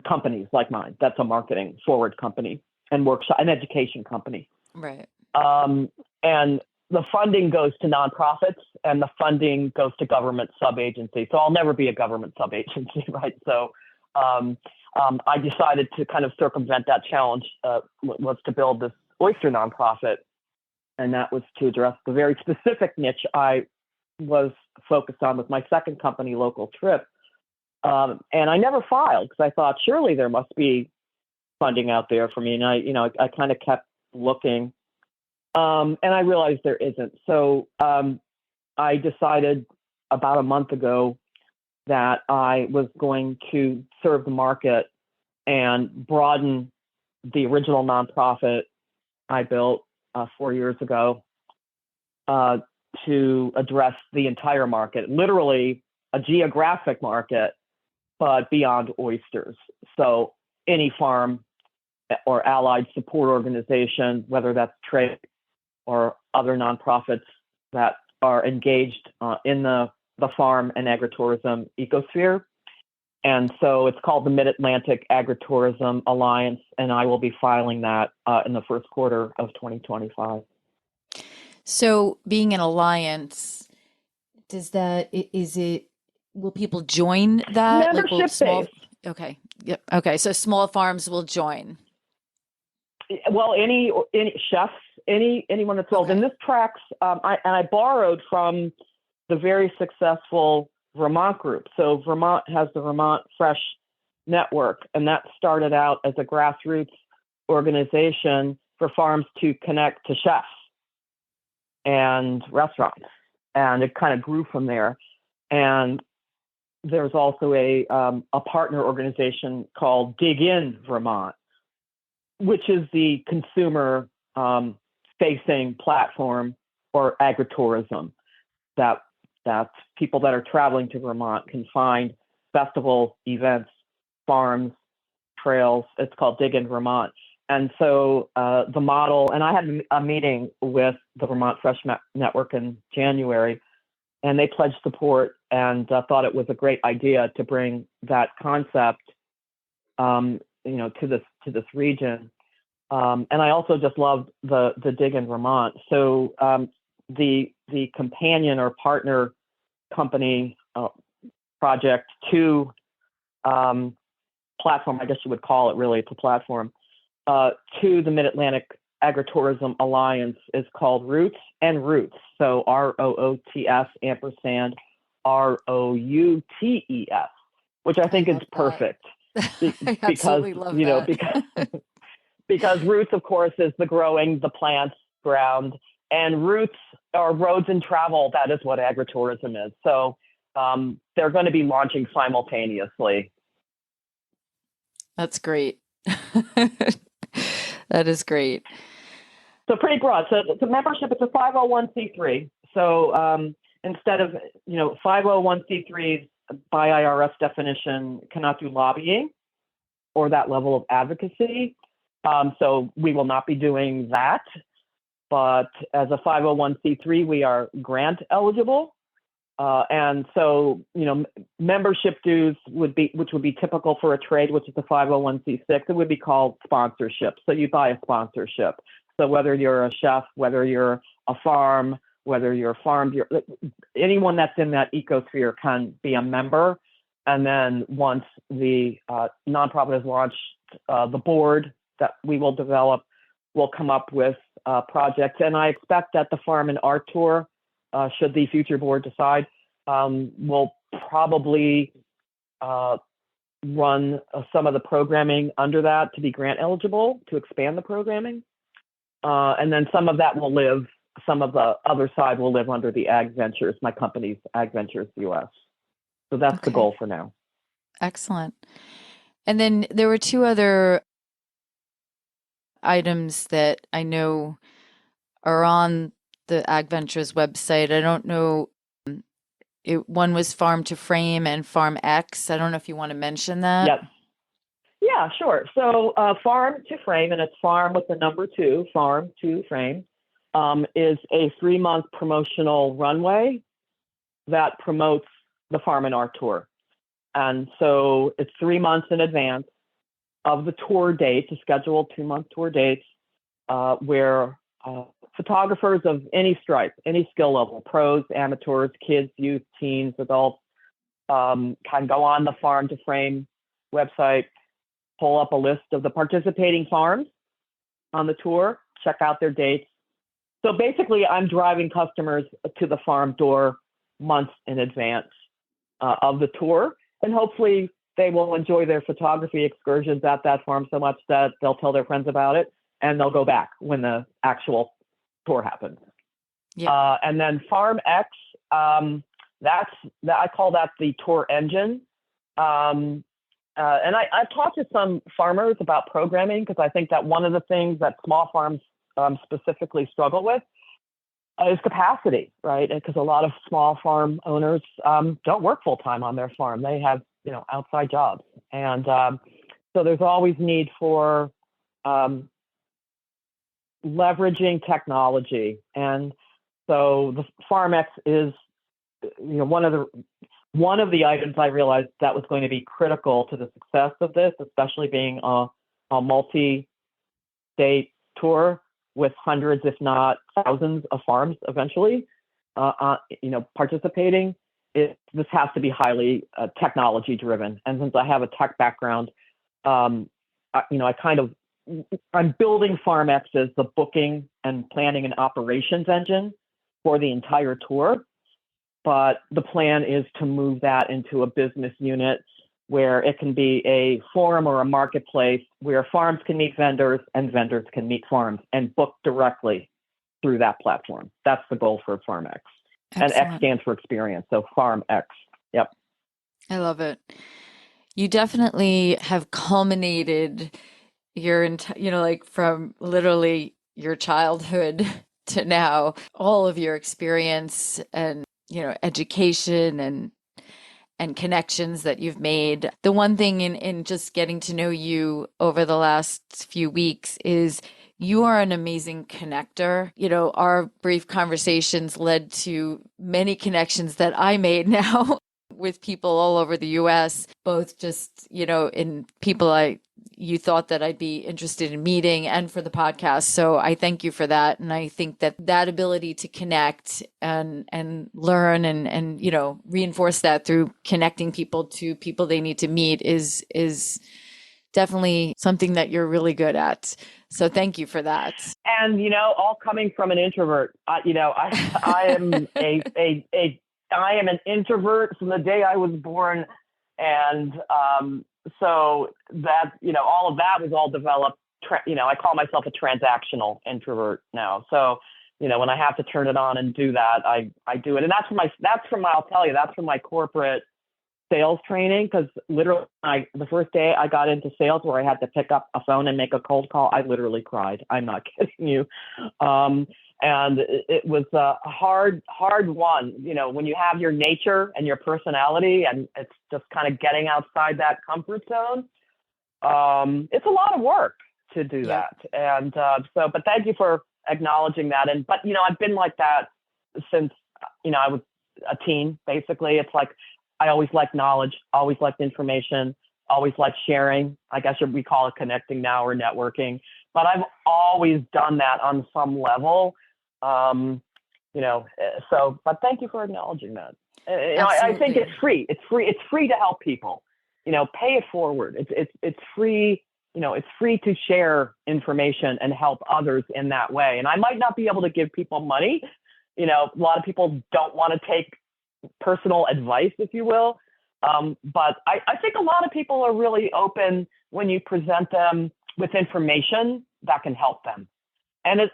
companies like mine. That's a marketing forward company and workshop, an education company. Right. And the funding goes to nonprofits, and the funding goes to government sub-agencies. So I'll never be a government sub-agency, right? So I decided to kind of circumvent that challenge, was to build this oyster nonprofit. And that was to address the very specific niche I was focused on with my second company, Local Trip. And I never filed, because I thought surely there must be funding out there for me. And I kind of kept looking, and I realized there isn't. So I decided about a month ago that I was going to serve the market and broaden the original nonprofit I built 4 years ago to address the entire market, literally a geographic market, but beyond oysters. So any farm or allied support organization, whether that's trade or other nonprofits that are engaged in the farm and agritourism ecosphere. And so it's called the Mid Atlantic Agritourism Alliance, and I will be filing that in the first quarter of 2025. So being an alliance, will people join that? Like, will small, Membership based. okay. Yep. Okay. So small farms will join. Well, any chefs, anyone that's sold. Okay. And this tracks, I borrowed from the very successful Vermont group. So Vermont has the Vermont Fresh Network, and that started out as a grassroots organization for farms to connect to chefs and restaurants. And it kind of grew from there. And there's also a partner organization called Dig In Vermont, which is the consumer facing platform for agritourism that people that are traveling to Vermont can find festival events farms, trails. It's called Dig in Vermont. And so the model, and I had a meeting with the Vermont Fresh Network in January, and they pledged support and thought it was a great idea to bring that concept, to this region. And I also just loved the Dig in Vermont. So the companion or partner company project to platform, I guess you would call it really, it's a platform, to the Mid Atlantic Agritourism Alliance is called Roots and Roots. So ROOTS ampersand ROUTES, which I think is perfect. I absolutely love that. Because roots, of course, is the growing, the plants, ground, and roots are roads and travel. That is what agritourism is. So they're going to be launching simultaneously. That's great. That is great. So pretty broad. So the membership, it's a 501c3. So instead of, 501c3s by IRS definition cannot do lobbying or that level of advocacy. So we will not be doing that. But as a 501c3, we are grant eligible. And so, membership dues which would be typical for a trade, which is a 501c6, it would be called sponsorship. So you buy a sponsorship. So whether you're a chef, whether you're a farm, whether you're a farm, anyone that's in that ecosphere can be a member. And then once the nonprofit has launched, the board that we will develop will come up with projects. And I expect that the Farm and Art Tour, should the future board decide, will probably run some of the programming under that to be grant eligible to expand the programming. And then some of that will live, some of the other side will live under the AgVentures, my company's AgVenturesUS. So that's the goal for now. Excellent. And then there were two other items that I know are on the AgVentures website. I don't know. One was Farm to Frame and Farm X. I don't know if you want to mention that. Yep. Yeah, sure. So Farm to Frame, and it's farm with the number 2, Farm to Frame, is a 3-month promotional runway that promotes the Farm and Art Tour. And so it's 3 months in advance of the tour dates, a scheduled 2-month tour dates, where photographers of any stripe, any skill level, pros, amateurs, kids, youth, teens, adults, can go on the Farm to Frame website, pull up a list of the participating farms on the tour, check out their dates. So basically, I'm driving customers to the farm door months in advance of the tour, and hopefully they will enjoy their photography excursions at that farm so much that they'll tell their friends about it, and they'll go back when the actual tour happens. Yeah. And then Farm X, I call that the tour engine. And I've talked to some farmers about programming, because I think that one of the things that small farms specifically struggle with is capacity, right? Because a lot of small farm owners don't work full time on their farm. They have, outside jobs. And so there's always need for leveraging technology. And so the FarmX is, one of the items I realized that was going to be critical to the success of this, especially being a multi-state tour with hundreds, if not thousands, of farms eventually, participating. This has to be highly technology driven. And since I have a tech background, I'm building FarmX as the booking and planning and operations engine for the entire tour. But the plan is to move that into a business unit where it can be a forum or a marketplace where farms can meet vendors and vendors can meet farms and book directly through that platform. That's the goal for FarmX. Excellent. And X stands for experience. So FarmX. Yep. I love it. You definitely have culminated your from literally your childhood to now, all of your experience and education and connections that you've made. The one thing in just getting to know you over the last few weeks is you are an amazing connector. Our brief conversations led to many connections that I made now with people all over the US, both just, in people you thought that I'd be interested in meeting and for the podcast. So I thank you for that. And I think that ability to connect and learn and reinforce that through connecting people to people they need to meet is definitely something that you're really good at. So thank you for that. And, all coming from an introvert, I am I am an introvert from the day I was born. And so that, all of that was all developed. I call myself a transactional introvert now. So, when I have to turn it on and do that, I do it. And I'll tell you, that's from my corporate sales training, because literally the first day I got into sales where I had to pick up a phone and make a cold call, I literally cried. I'm not kidding you. And it was a hard one, when you have your nature and your personality and it's just kind of getting outside that comfort zone. It's a lot of work to do that. And but thank you for acknowledging that. But I've been like that since, I was a teen, basically. It's like, I always liked knowledge, always liked information, always liked sharing. I guess we call it connecting now or networking, but I've always done that on some level. But thank you for acknowledging that. I think it's free. It's free to help people, pay it forward. It's free. It's free to share information and help others in that way. And I might not be able to give people money. A lot of people don't want to take personal advice, if you will. But I think a lot of people are really open when you present them with information that can help them. And it's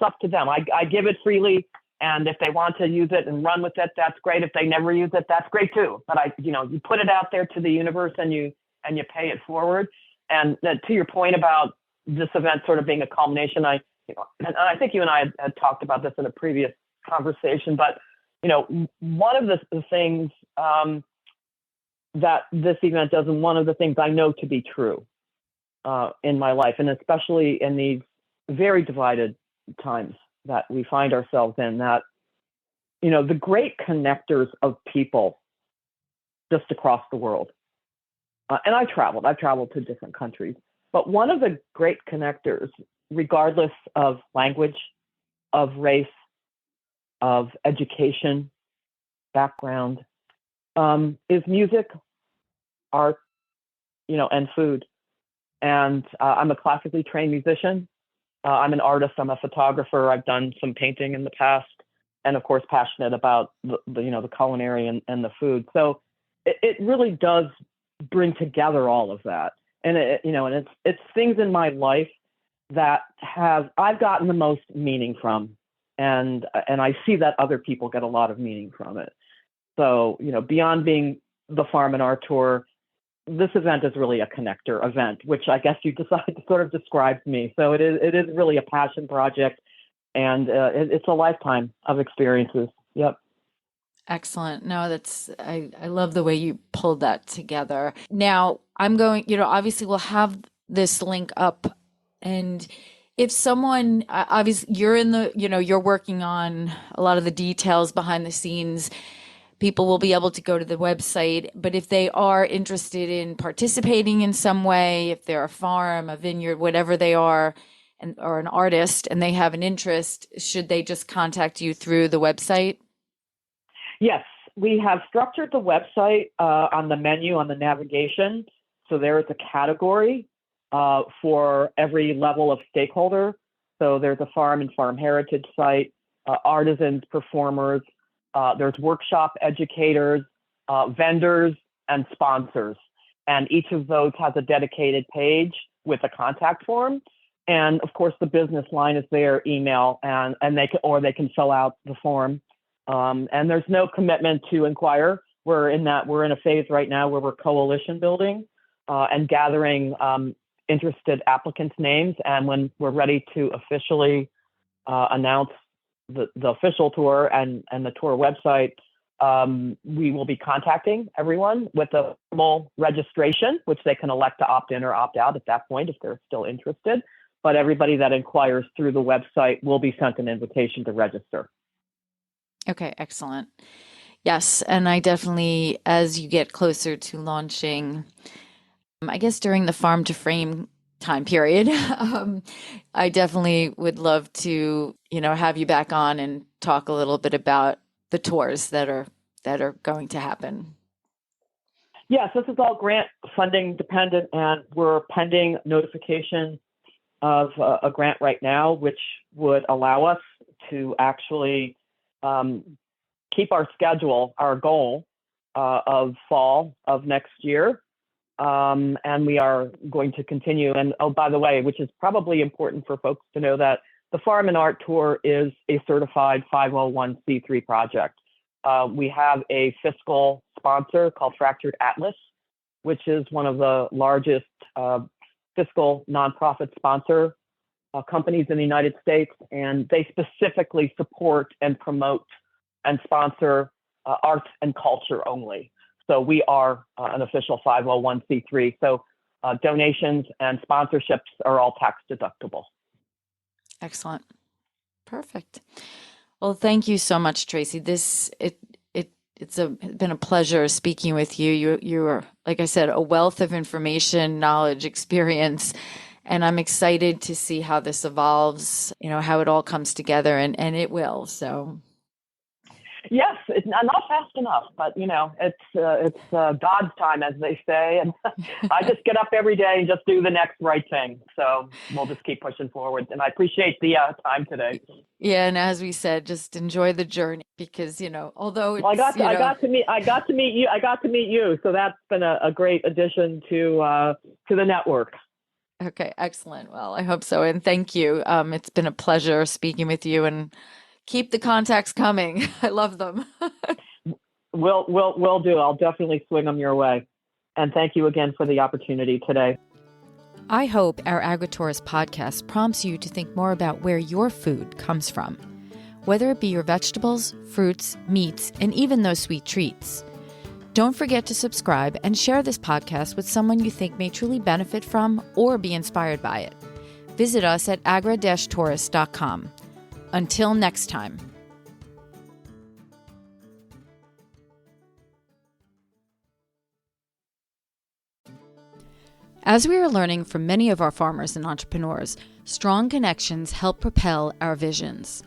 up to them. I give it freely. And if they want to use it and run with it, that's great. If they never use it, that's great too. But you put it out there to the universe and you pay it forward. And to your point about this event sort of being a culmination, and I think you and I had talked about this in a previous conversation, but one of the things that this event does, and one of the things I know to be true in my life, and especially in these very divided times that we find ourselves in, that, the great connectors of people just across the world. And I've traveled to different countries, but one of the great connectors, regardless of language, of race, of education, background, is music, art, and food. And I'm a classically trained musician. I'm an artist. I'm a photographer. I've done some painting in the past, and of course, passionate about the culinary and the food. So it really does bring together all of that. And it's things in my life that I've gotten the most meaning from. And I see that other people get a lot of meaning from it. So, beyond being the farm and art tour, this event is really a connector event, which I guess you decided to sort of describe me. So it is really a passion project, and it's a lifetime of experiences. Yep. Excellent. No, I love the way you pulled that together. Now I'm going, obviously we'll have this link up, and if someone, obviously you're you're working on a lot of the details behind the scenes, people will be able to go to the website. But if they are interested in participating in some way, if they're a farm, a vineyard, whatever they are, or an artist, and they have an interest, should they just contact you through the website? Yes, we have structured the website on the menu, on the navigation. So there is a category for every level of stakeholder. So there's a farm and farm heritage site, artisans, performers, there's workshop educators, vendors, and sponsors. And each of those has a dedicated page with a contact form. And of course, the business line is there, email, and they can fill out the form. And there's no commitment to inquire. We're in a phase right now where we're coalition building and gathering interested applicants' names. And when we're ready to officially announce the official tour and the tour website, We will be contacting everyone with a formal registration, which they can elect to opt in or opt out at that point if they're still interested. But everybody that inquires through the website will be sent an invitation to register. Okay, excellent. Yes, and I definitely, as you get closer to launching, I guess during the farm to frame time period, I definitely would love to, have you back on and talk a little bit about the tours that are going to happen. Yes, this is all grant funding dependent, and we're pending notification of a grant right now, which would allow us to actually keep our schedule, our goal of fall of next year. And we are going to continue. And oh, by the way, which is probably important for folks to know, that the Farm and Art Tour is a certified 501c3 project. We have a fiscal sponsor called Fractured Atlas, which is one of the largest fiscal nonprofit sponsor companies in the United States, and they specifically support and promote and sponsor arts and culture only. So we are an official 501c3. So donations and sponsorships are all tax deductible. Excellent. Perfect. Well, thank you so much, Tracy. It's been a pleasure speaking with you. You are, like I said, a wealth of information, knowledge, experience, and I'm excited to see how this evolves, how it all comes together, and it will. So. Yes, it's not fast enough, but it's God's time, as they say, and I just get up every day and just do the next right thing. So we'll just keep pushing forward, and I appreciate the time today. Yeah, and as we said, just enjoy the journey, because although it's, I got to meet you, so that's been a great addition to the network. Okay, excellent. Well, I hope so, and thank you. It's been a pleasure speaking with you, and keep the contacts coming. I love them. Will do. I'll definitely swing them your way. And thank you again for the opportunity today. I hope our AgriTourist podcast prompts you to think more about where your food comes from, whether it be your vegetables, fruits, meats, and even those sweet treats. Don't forget to subscribe and share this podcast with someone you think may truly benefit from or be inspired by it. Visit us at agra-tourist.com. Until next time. As we are learning from many of our farmers and entrepreneurs, strong connections help propel our visions.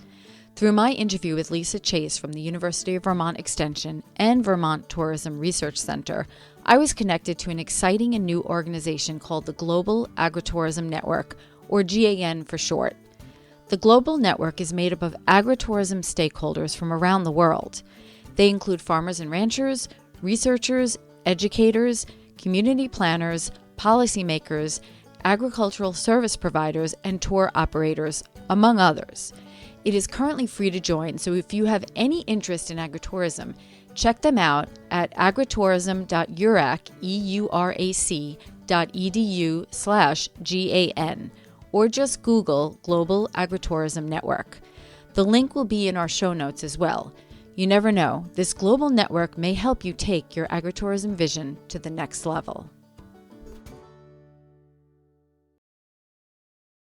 Through my interview with Lisa Chase from the University of Vermont Extension and Vermont Tourism Research Center, I was connected to an exciting and new organization called the Global Agritourism Network, or GAN for short. The global network is made up of agritourism stakeholders from around the world. They include farmers and ranchers, researchers, educators, community planners, policymakers, agricultural service providers, and tour operators, among others. It is currently free to join, so if you have any interest in agritourism, check them out at agritourism.urac.edu/GAN. or just Google Global Agritourism Network. The link will be in our show notes as well. You never know, this global network may help you take your agritourism vision to the next level.